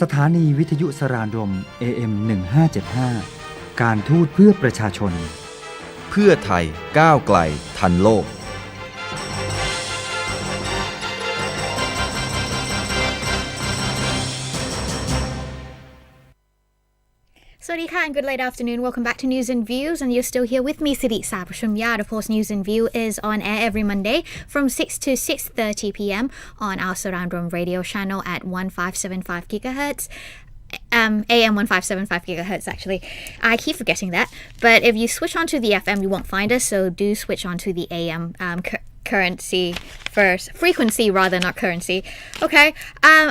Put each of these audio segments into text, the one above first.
สถานีวิทยุสรานรม AM 1575การทูตเพื่อประชาชนเพื่อไทยก้าวไกลทันโลกSwadika and good late afternoon. Welcome back to News and Views, and you're still here with me, Siddhi Mญาต. Of course, News and View is on air every Monday from 6 to 6:30 p.m. on our Saraญรมradio channel at 1575 gigahertz. AM 1575 gigahertz actually. I keep forgetting that. But if you switch onto the FM, you won't find us, so do switch onto the AM currency first. Frequency rather, not currency. Okay,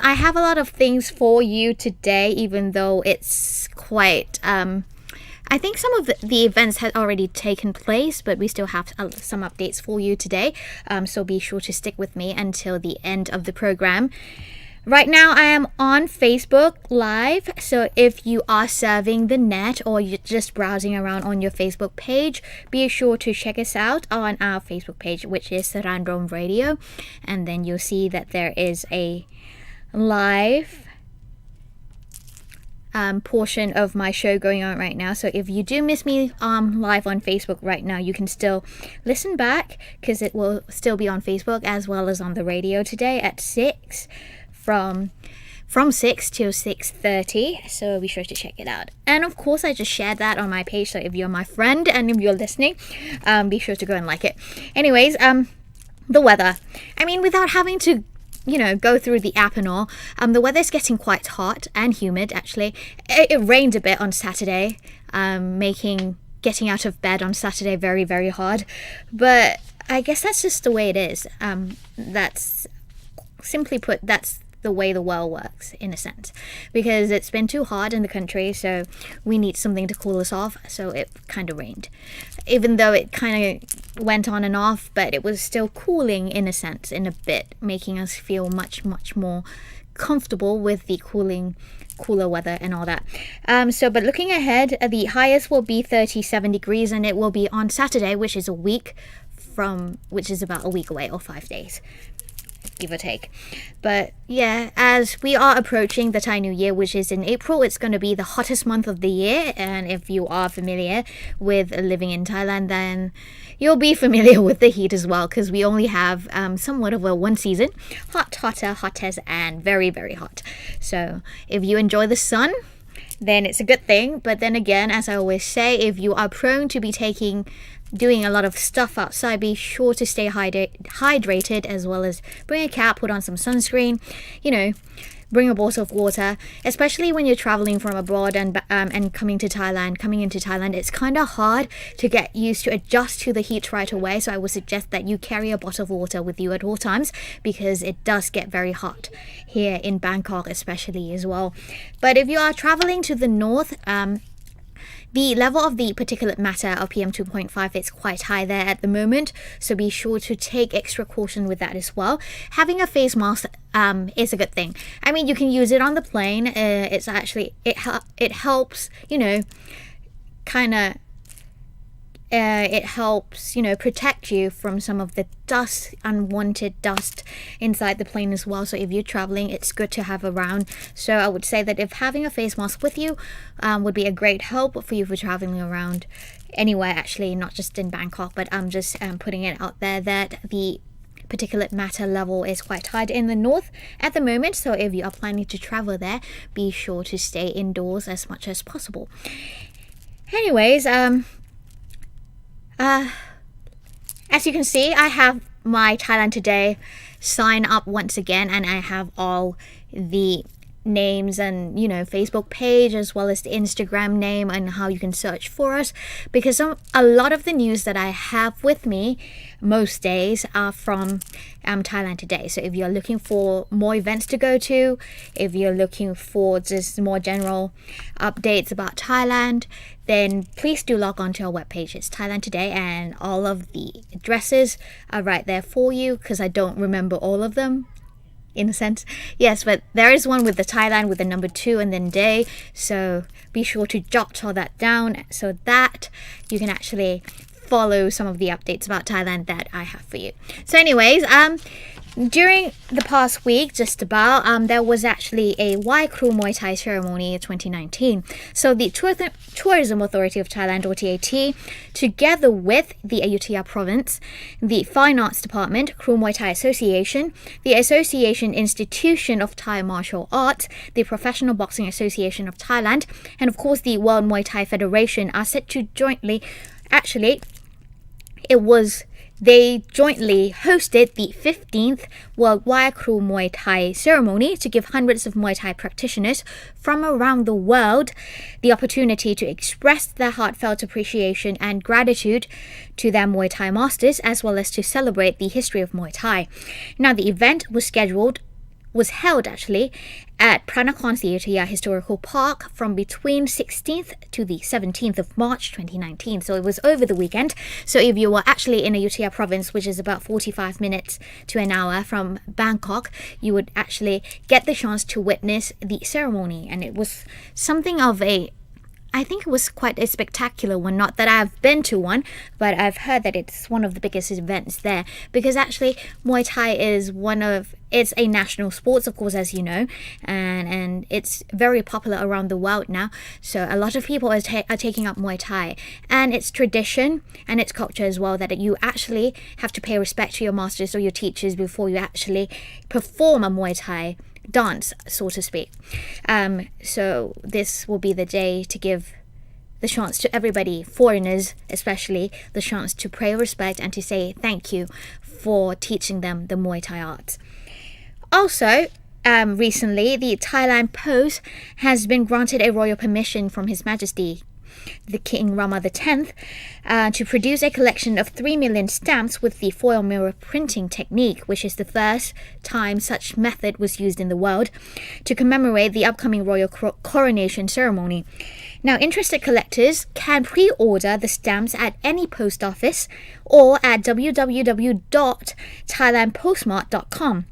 I have a lot of things for you today, even though it's quite... I think some of the events had already taken place, but we still have some updates for you today. So be sure to stick with me until the end of the program. Right now, I am on Facebook Live, so if you are surfing the net or you're just browsing around on your Facebook page, be sure to check us out on our Facebook page, which is SaraญรมRadio, and then you'll see that there is a live portion of my show going on right now. So if you do miss me live on Facebook right now, you can still listen back because it will still be on Facebook as well as on the radio today at 6. From 6 till 6:30, so be sure to check it out. And of course, I just shared that on my page, so if you're my friend and if you're listening, be sure to go and like it. Anyways, the weather. I mean, without having to, go through the app and all, the weather's getting quite hot and humid, actually. It rained a bit on Saturday, making getting out of bed on Saturday very, very hard. But I guess that's just the way it is. That's, simply put, that's the way the world works, in a sense, because it's been too hot in the country, so we need something to cool us off, so it kind of rained. Even though it kind of went on and off, but it was still cooling, in a sense, in a bit, making us feel much, much more comfortable with the cooler weather and all that. But looking ahead, the highest will be 37 degrees, and it will be on Saturday, which is about a week away, or 5 days. Give or take. But yeah, as we are approaching the Thai New Year, which is in April, it's going to be the hottest month of the year. And if you are familiar with living in Thailand, then you'll be familiar with the heat as well, because we only have somewhat of a one season: hot, hotter, hottest, and very, very hot. So if you enjoy the sun, then it's a good thing. But then again, as I always say, if you are prone to be doing a lot of stuff outside, be sure to stay hydrated, as well as bring a cap, put on some sunscreen, bring a bottle of water, especially when you're traveling from abroad and coming into Thailand. It's kind of hard to get used to adjust to the heat right away, so I would suggest that you carry a bottle of water with you at all times, because it does get very hot here in Bangkok especially as well. But if you are traveling to the north, the level of the particulate matter of PM 2.5 is quite high there at the moment, so be sure to take extra caution with that as well. Having a face mask is a good thing. I mean, you can use it on the plane. It's actually it helps, it helps, protect you from some of the dust, unwanted dust inside the plane as well. So if you're traveling, it's good to have around. So I would say that if having a face mask with you would be a great help for you for traveling around anywhere, actually, not just in Bangkok, but I'm just putting it out there that the particulate matter level is quite high in the north at the moment. So if you are planning to travel there, be sure to stay indoors as much as possible. Anyways, as you can see, I have my Thailand Today sign up once again, and I have all the names and Facebook page, as well as the Instagram name and how you can search for us, because a lot of the news that I have with me most days are from Thailand Today. So if you're looking for more events to go to, if you're looking for just more general updates about Thailand, then please do log on to our webpage. It's Thailand Today, and all of the addresses are right there for you, because I don't remember all of them, in a sense. Yes, but there is one with the Thailand with the number 2 and then day, so be sure to jot all that down so that you can actually follow some of the updates about Thailand that I have for you. So anyways, During the past week, just about, there was actually a Y Crew Muay Thai ceremony in 2019. So the Tourism Authority of Thailand, or TAT, together with the Ayutthaya Province, the Fine Arts Department, Crew Muay Thai Association, the Association Institution of Thai Martial Arts, the Professional Boxing Association of Thailand, and of course the World Muay Thai Federation are set to jointly, they jointly hosted the 15th World Y Crew Muay Thai ceremony to give hundreds of Muay Thai practitioners from around the world the opportunity to express their heartfelt appreciation and gratitude to their Muay Thai masters, as well as to celebrate the history of Muay Thai. Now, the event was held at Pranakon Ayutthaya Historical Park from between 16th to the 17th of March 2019. So it was over the weekend. So if you were actually in Ayutthaya province, which is about 45 minutes to an hour from Bangkok, you would actually get the chance to witness the ceremony. And it was something of I think it was quite a spectacular one. Not that I've been to one, but I've heard that it's one of the biggest events there, because actually Muay Thai it's a national sport, of course, as you know, and it's very popular around the world now. So a lot of people are taking up Muay Thai, and its tradition and its culture as well, that you actually have to pay respect to your masters or your teachers before you actually perform a Muay Thai dance, so to speak. So this will be the day to give the chance to everybody, foreigners especially, the chance to pay respect and to say thank you for teaching them the Muay Thai arts. Also, recently, the Thailand Post has been granted a royal permission from His Majesty the King Rama X, to produce a collection of 3 million stamps with the foil mirror printing technique, which is the first time such method was used in the world, to commemorate the upcoming royal coronation ceremony. Now, interested collectors can pre-order the stamps at any post office or at www.thailandpostmart.com.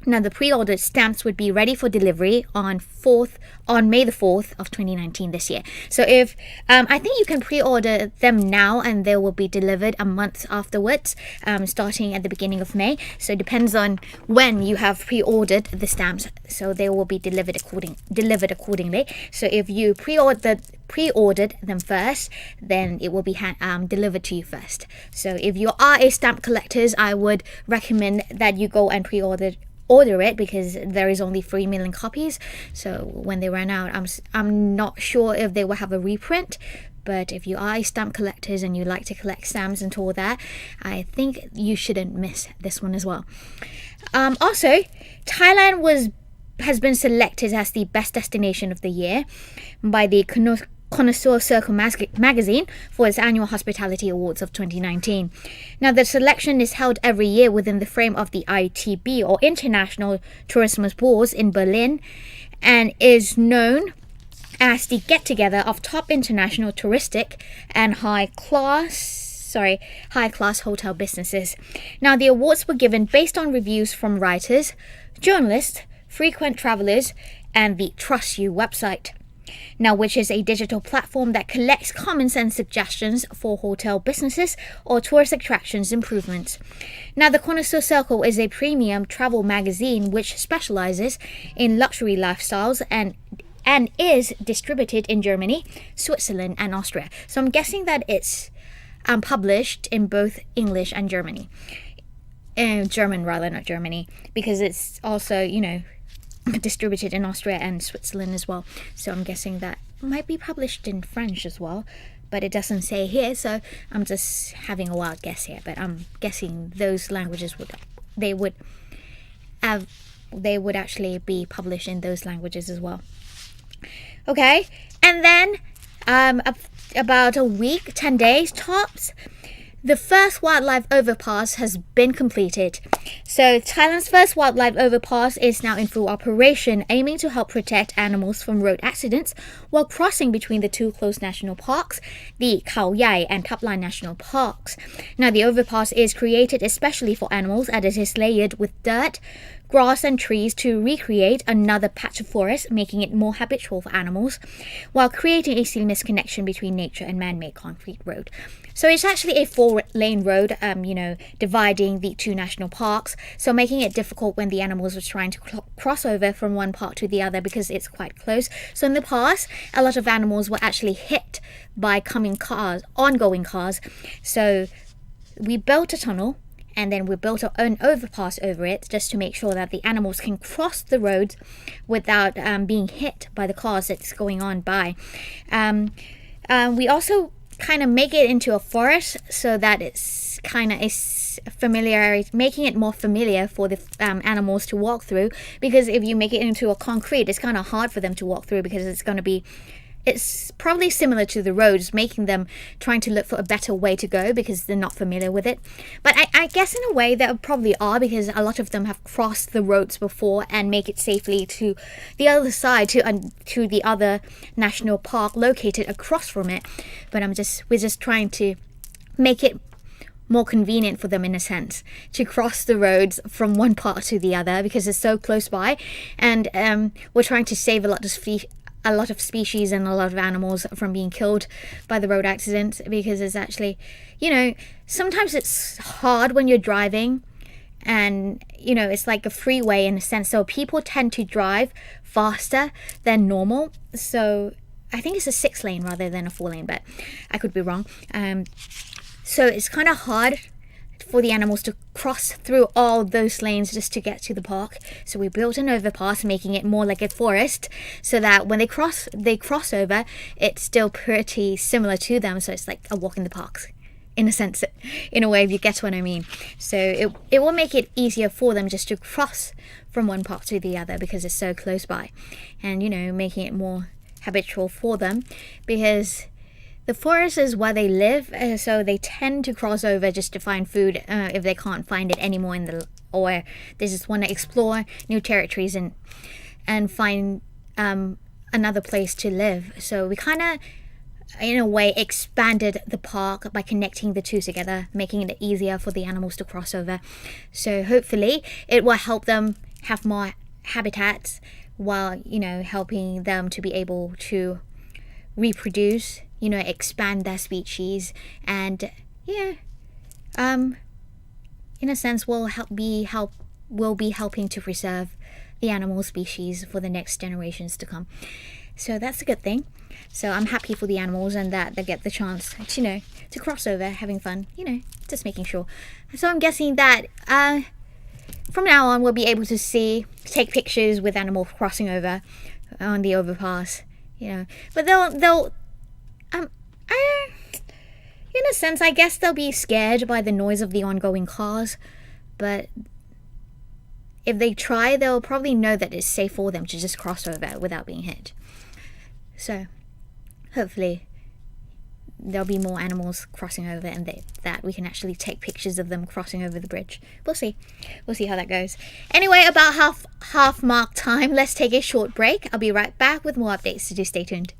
Now, the pre-ordered stamps would be ready for delivery on May the 4th of 2019 this year. So if I think you can pre-order them now, and they will be delivered a month afterwards, starting at the beginning of May. So it depends on when you have pre-ordered the stamps. So they will be delivered accordingly. So if you pre-ordered them first, then it will be delivered to you first. So if you are a stamp collector, I would recommend that you go and pre-order it, because there is only 3 million copies. So when they run out, I'm not sure if they will have a reprint. But if you are stamp collectors and you like to collect stamps and all that, I think you shouldn't miss this one as well. Also, Thailand has been selected as the best destination of the year by the Connoisseur Circle magazine for its annual Hospitality Awards of 2019. Now, the selection is held every year within the frame of the ITB, or International Tourism Boards, in Berlin, and is known as the get-together of top international touristic and high-class hotel businesses. Now, the awards were given based on reviews from writers, journalists, frequent travelers, and the Trust You website. Now, which is a digital platform that collects common sense suggestions for hotel businesses or tourist attractions improvements. Now, the Connoisseur Circle is a premium travel magazine which specializes in luxury lifestyles and is distributed in Germany, Switzerland, and Austria. So I'm guessing that it's published in both English and German, not Germany, because it's also, distributed in Austria and Switzerland as well. So I'm guessing that might be published in French as well, but it doesn't say here, so I'm just having a wild guess here. But I'm guessing those languages would actually be published in those languages as well. Okay, and then about a week, 10 days tops, the first wildlife overpass has been completed. So Thailand's first wildlife overpass is now in full operation, aiming to help protect animals from road accidents while crossing between the two close national parks, the Khao Yai and Thap Lai National Parks. Now, the overpass is created especially for animals, and it is layered with dirt, grass and trees to recreate another patch of forest, making it more habitual for animals, while creating a seamless connection between nature and man-made concrete road. So it's actually a 4-lane road, dividing the two national parks, so making it difficult when the animals were trying to cross over from one part to the other because it's quite close. So in the past, a lot of animals were actually hit by ongoing cars. So we built a tunnel and then we built an overpass over it just to make sure that the animals can cross the roads without being hit by the cars that's going on by. We also kind of make it into a forest so that it's kind of making it more familiar for the animals to walk through, because if you make it into a concrete, it's kind of hard for them to walk through because it's probably similar to the roads, making them trying to look for a better way to go because they're not familiar with it. But I guess in a way they probably are, because a lot of them have crossed the roads before and make it safely to the other side, to the other national park located across from it. But we're just trying to make it more convenient for them in a sense to cross the roads from one part to the other because it's so close by, and we're trying to save a lot of species and a lot of animals from being killed by the road accidents, because it's actually, sometimes it's hard when you're driving and, it's like a freeway in a sense. So people tend to drive faster than normal. So I think it's a 6-lane rather than a 4-lane, but I could be wrong. So it's kind of hard for the animals to cross through all those lanes just to get to the park. So we built an overpass, making it more like a forest, so that when they cross over, it's still pretty similar to them. So it's like a walk in the park, in a sense, in a way, if you get what I mean. So it will make it easier for them just to cross from one part to the other because it's so close by, and making it more habitual for them, because the forest is where they live, so they tend to cross over just to find food if they can't find it anymore or they just want to explore new territories and find another place to live. So we kind of, in a way, expanded the park by connecting the two together, making it easier for the animals to cross over. So hopefully it will help them have more habitats while, helping them to be able to reproduce, expand their species, and in a sense will be helping to preserve the animal species for the next generations to come. So that's a good thing. So I'm happy for the animals and that they get the chance to cross over, having fun, just making sure. So I'm guessing that from now on we'll be able to take pictures with animals crossing over on the overpass, but they'll in a sense, I guess they'll be scared by the noise of the ongoing cars, but if they try, they'll probably know that it's safe for them to just cross over without being hit. So hopefully there'll be more animals crossing over, and that we can actually take pictures of them crossing over the bridge. We'll see how that goes. Anyway, about half mark time, let's take a short break. I'll be right back with more updates, so just stay tuned.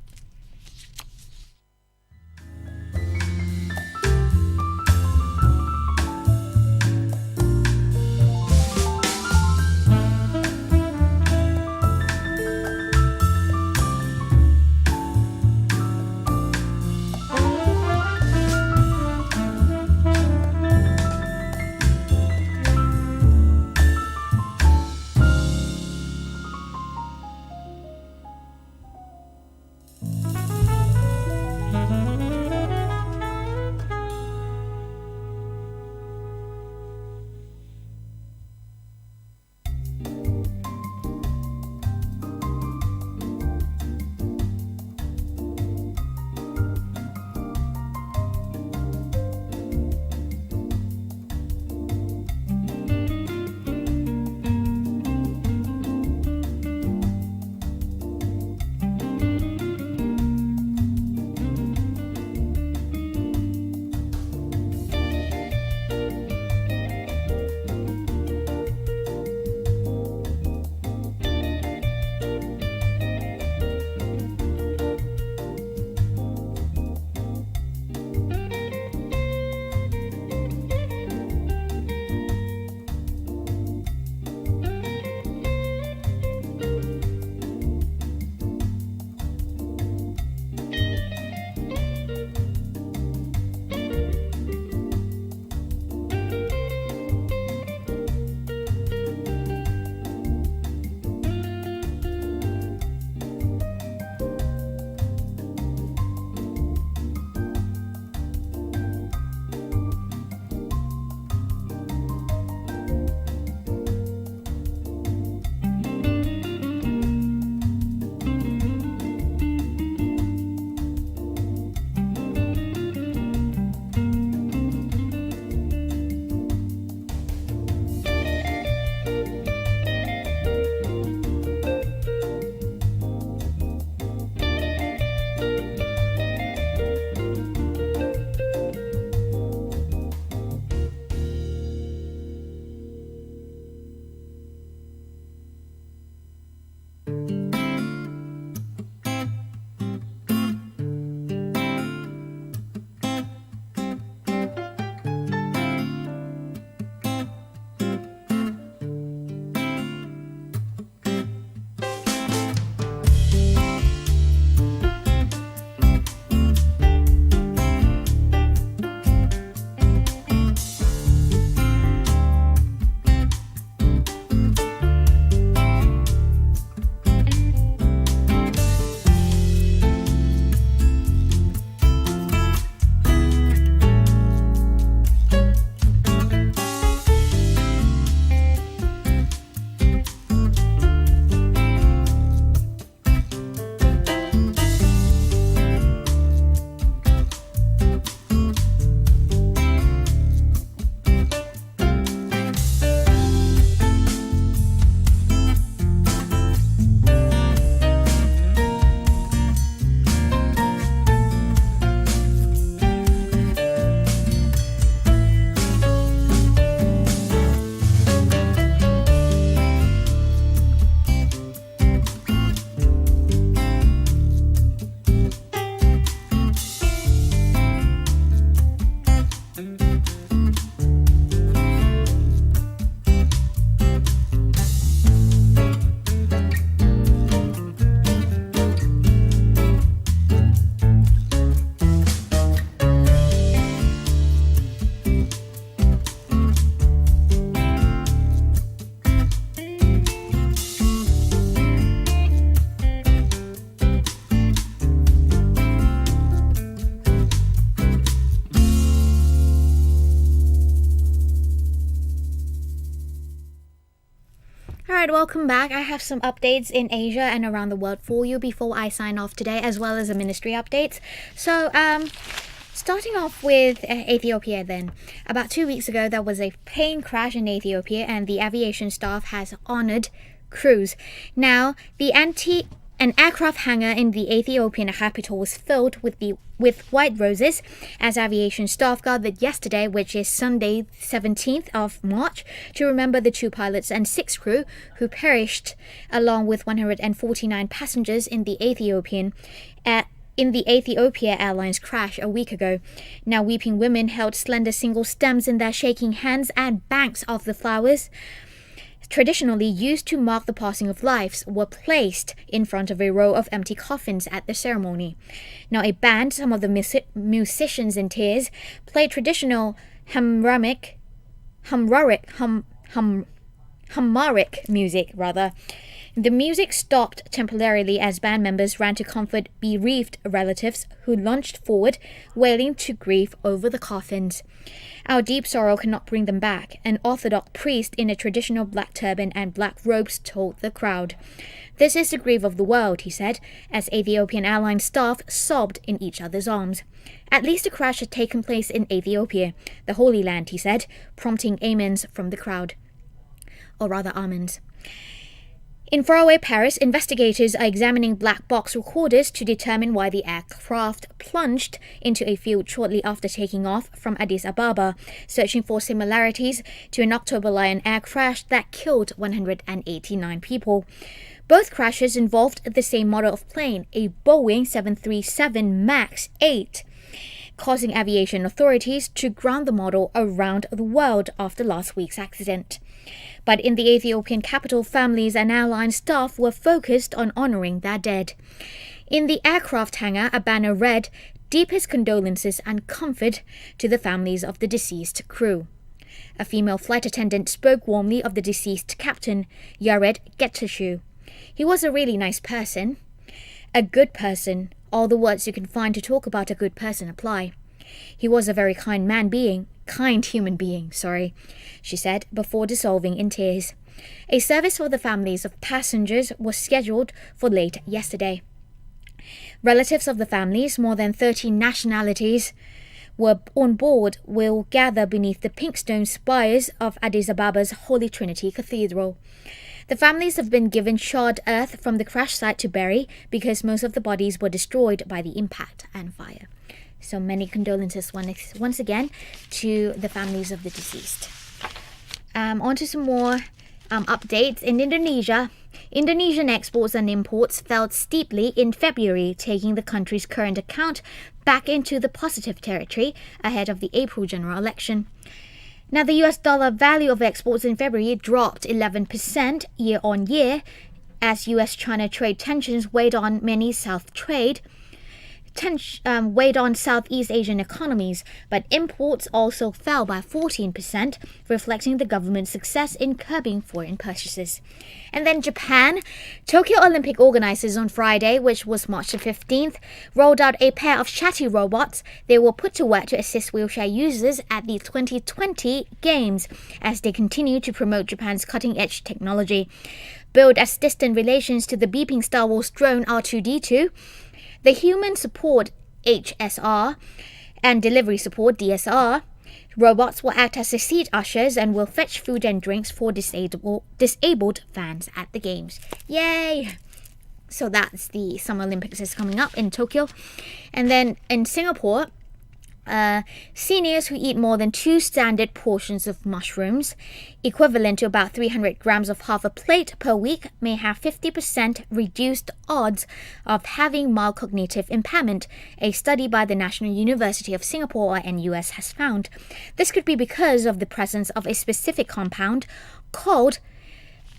Alright, welcome back. I have some updates in Asia and around the world for you before I sign off today, as well as the ministry updates. So, starting off with Ethiopia then. About 2 weeks ago, there was a plane crash in Ethiopia and the aviation staff has honored crews. Now, an aircraft hangar in the Ethiopian capital was filled with white roses as aviation staff gathered yesterday, which is Sunday 17th of March, to remember the 2 pilots and 6 crew who perished along with 149 passengers in the Ethiopia Airlines crash a week ago. Now, weeping women held slender single stems in their shaking hands and banks of the flowers traditionally used to mark the passing of lives were placed in front of a row of empty coffins at the ceremony. Now, a band, some of the musicians in tears, played traditional Hungaric music. The music stopped temporarily as band members ran to comfort bereaved relatives who lunged forward, wailing to grieve over the coffins. Our deep sorrow cannot bring them back, an Orthodox priest in a traditional black turban and black robes told the crowd. This is the grief of the world, he said, as Ethiopian Airlines staff sobbed in each other's arms. At least the crash had taken place in Ethiopia, the Holy Land, he said, prompting amens from the crowd. Or rather, amens. In faraway Paris, investigators are examining black box recorders to determine why the aircraft plunged into a field shortly after taking off from Addis Ababa, searching for similarities to an October Lion air crash that killed 189 people. Both crashes involved the same model of plane, a Boeing 737 MAX 8, causing aviation authorities to ground the model around the world after last week's accident. But in the Ethiopian capital, families and airline staff were focused on honoring their dead. In the aircraft hangar, a banner read, "Deepest condolences and comfort to the families of the deceased crew." A female flight attendant spoke warmly of the deceased captain, Yared Getashu. He was a really nice person. A good person. All the words you can find to talk about a good person apply. He was a very kind human being, she said before dissolving in tears. A service for the families of passengers was scheduled for late yesterday. Relatives of the families, more than 30 nationalities, were on board will gather beneath the pink stone spires of Addis Ababa's Holy Trinity Cathedral. The families have been given charred earth from the crash site to bury because most of the bodies were destroyed by the impact and fire. So many condolences once again to the families of the deceased. On to some more updates. In Indonesia, Indonesian exports and imports fell steeply in February, taking the country's current account back into the positive territory ahead of the April general election. Now, the US dollar value of exports in February dropped 11% year on year as US-China trade tensions weighed on Southeast Asian economies, but imports also fell by 14%, reflecting the government's success in curbing foreign purchases. And then Japan. Tokyo Olympic organizers on Friday, which was March the 15th, rolled out a pair of chatty robots. They were put to work to assist wheelchair users at the 2020 Games as they continue to promote Japan's cutting-edge technology. Billed as distant relations to the beeping Star Wars drone R2-D2, the Human Support HSR and Delivery Support DSR robots will act as the seat ushers and will fetch food and drinks for disabled fans at the games. Yay! So that's the Summer Olympics is coming up in Tokyo. And then in Singapore, seniors who eat more than 2 standard portions of mushrooms, equivalent to about 300 grams of half a plate per week, may have 50% reduced odds of having mild cognitive impairment, a study by the National University of Singapore or NUS has found. This could be because of the presence of a specific compound called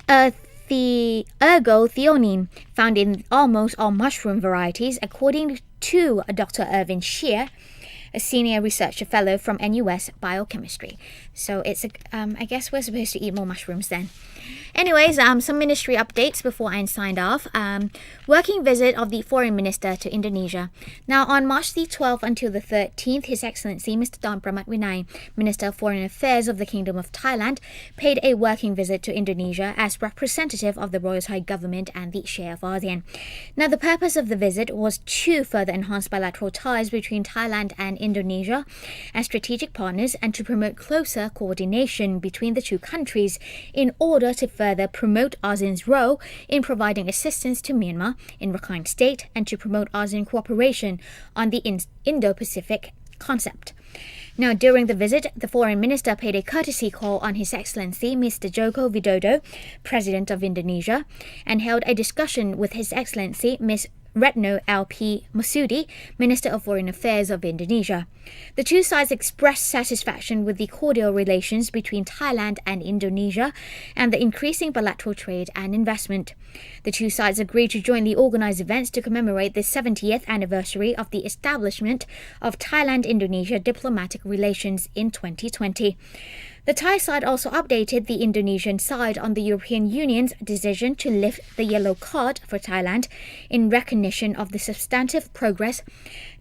ergothioneine, found in almost all mushroom varieties, according to Dr. Irvin Shear, a senior research fellow from NUS Biochemistry. So it's I guess we're supposed to eat more mushrooms then. Anyways, some ministry updates before I signed off. Working visit of the foreign minister to Indonesia. Now, on March the 12th until the 13th, His Excellency Mr. Don Pramat Vinay, Minister of Foreign Affairs of the Kingdom of Thailand, paid a working visit to Indonesia as representative of the Royal Thai government and the Chair of ASEAN. Now, the purpose of the visit was to further enhance bilateral ties between Thailand and Indonesia as strategic partners and to promote closer coordination between the two countries in order to further promote ASEAN's role in providing assistance to Myanmar in Rakhine State and to promote ASEAN cooperation on the Indo-Pacific concept. Now, during the visit, the foreign minister paid a courtesy call on His Excellency Mr. Joko Widodo, President of Indonesia, and held a discussion with His Excellency Ms. Retno LP Masudi, Minister of Foreign Affairs of Indonesia. The two sides expressed satisfaction with the cordial relations between Thailand and Indonesia and the increasing bilateral trade and investment. The two sides agreed to jointly organize events to commemorate the 70th anniversary of the establishment of Thailand-Indonesia diplomatic relations in 2020. The Thai side also updated the Indonesian side on the European Union's decision to lift the yellow card for Thailand in recognition of the substantive progress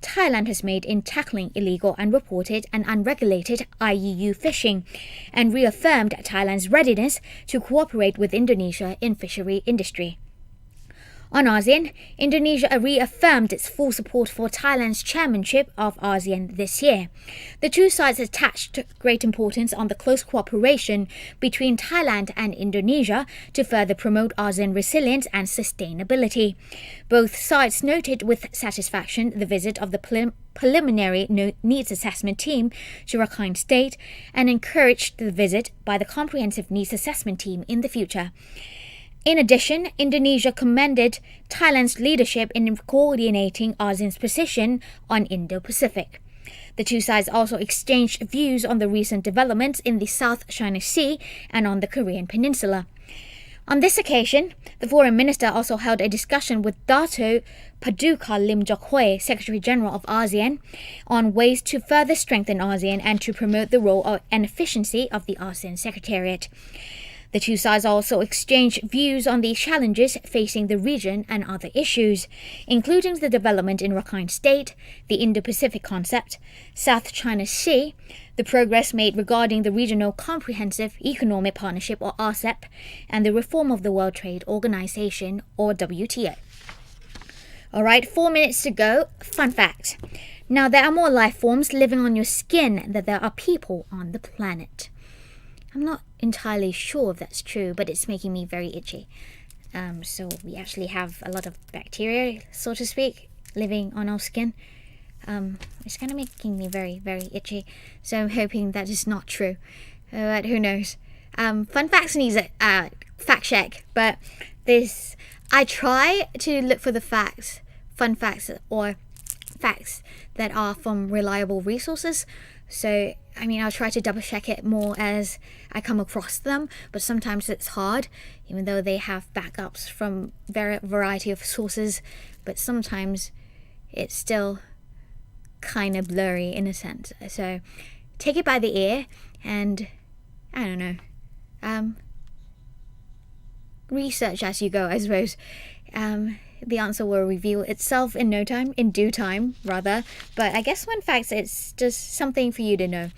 Thailand has made in tackling illegal, unreported and unregulated IUU fishing, and reaffirmed Thailand's readiness to cooperate with Indonesia in fishery industry. On ASEAN, Indonesia reaffirmed its full support for Thailand's chairmanship of ASEAN this year. The two sides attached great importance on the close cooperation between Thailand and Indonesia to further promote ASEAN resilience and sustainability. Both sides noted with satisfaction the visit of the preliminary needs assessment team to Rakhine State and encouraged the visit by the comprehensive needs assessment team in the future. In addition, Indonesia commended Thailand's leadership in coordinating ASEAN's position on Indo-Pacific. The two sides also exchanged views on the recent developments in the South China Sea and on the Korean Peninsula. On this occasion, the foreign minister also held a discussion with Dato Paduka Lim Jok Hoi, Secretary General of ASEAN, on ways to further strengthen ASEAN and to promote the role and efficiency of the ASEAN Secretariat. The two sides also exchanged views on the challenges facing the region and other issues, including the development in Rakhine State, the Indo-Pacific concept, South China Sea, the progress made regarding the Regional Comprehensive Economic Partnership or RCEP, and the reform of the World Trade Organization or WTO. Alright, 4 minutes to go. Fun fact. Now, there are more life forms living on your skin than there are people on the planet. I'm not entirely sure if that's true, but it's making me very itchy. So we actually have a lot of bacteria, so to speak, living on our skin. It's kind of making me very, very itchy. So I'm hoping that is not true. But who knows? Fun facts needs a fact check. But I try to look for the facts, fun facts, or facts that are from reliable resources. So, I'll try to double check it more as I come across them, but sometimes it's hard, even though they have backups from variety of sources, but sometimes it's still kind of blurry in a sense. So, take it by the ear and, I don't know, research as you go, I suppose. The answer will reveal itself in due time, rather. But I guess one fact, it's just something for you to know.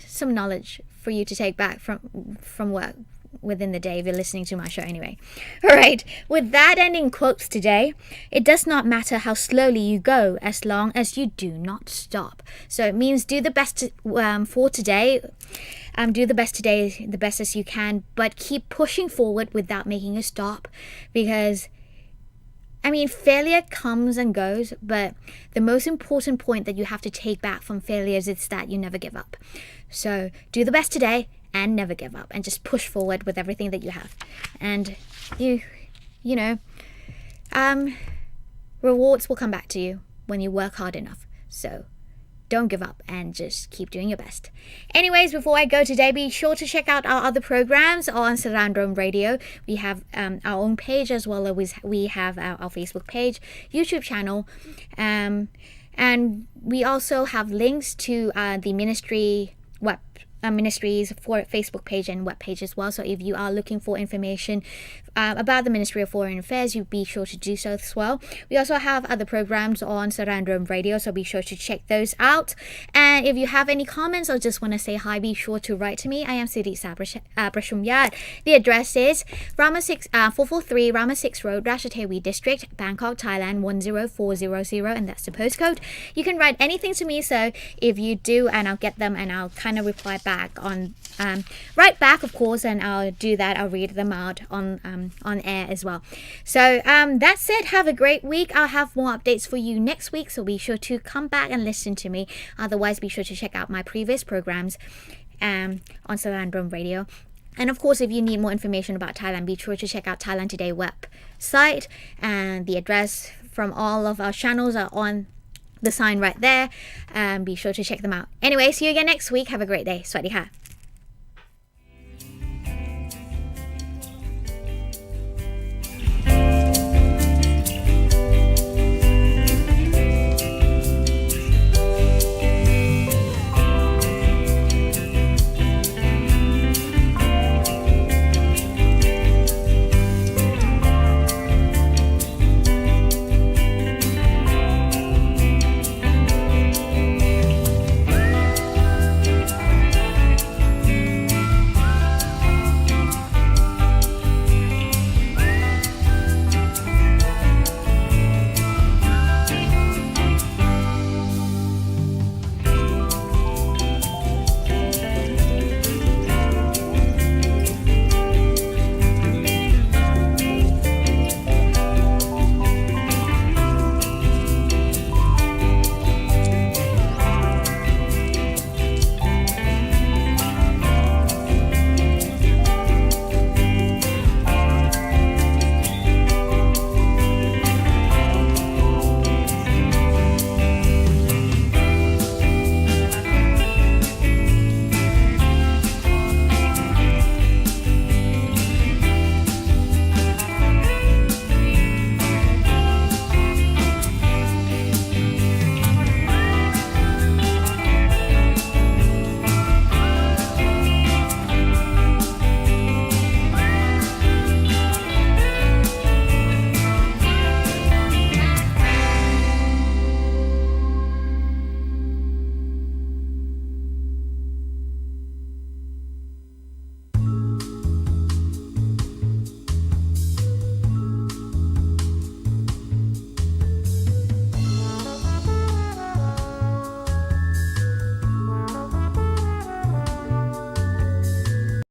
Some knowledge for you to take back from work within the day if you're listening to my show anyway. Alright, with that ending quotes today, it does not matter how slowly you go as long as you do not stop. So it means do the best for today. Do the best today, the best as you can, but keep pushing forward without making a stop, because failure comes and goes, but the most important point that you have to take back from failures is that you never give up. So do the best today and never give up, and just push forward with everything that you have. And rewards will come back to you when you work hard enough. So don't give up and just keep doing your best. Anyways, before I go today, be sure to check out our other programs on Saraญรม Radio. We have our own page, as well as we have our Facebook page, YouTube channel, And we also have links to the ministry's for Facebook page and web page as well. So if you are looking for information about the Ministry of Foreign Affairs, you be sure to do so as well. We also have other programs on Sara'n Rom Radio, so be sure to check those out. And if you have any comments or just want to say hi, be sure to write to me. I am Sirisa Prashumyat. The address is 443 Rama 6 Road, Ratchathewi District, Bangkok, Thailand 10400, and that's the postcode. You can write anything to me, so if you do, and I'll get them and I'll kind of reply back on right back, of course, and I'll do that. I'll read them out on air as well. So that's it. Have a great week. I'll have more updates for you next week, so be sure to come back and listen to me. Otherwise, be sure to check out my previous programs on Sara'n Rom Radio. And of course, if you need more information about Thailand, be sure to check out Thailand Today website, and the address from all of our channels are on the sign right there. Be sure to check them out. Anyway, see you again next week. Have a great day. สวัสดีค่ะ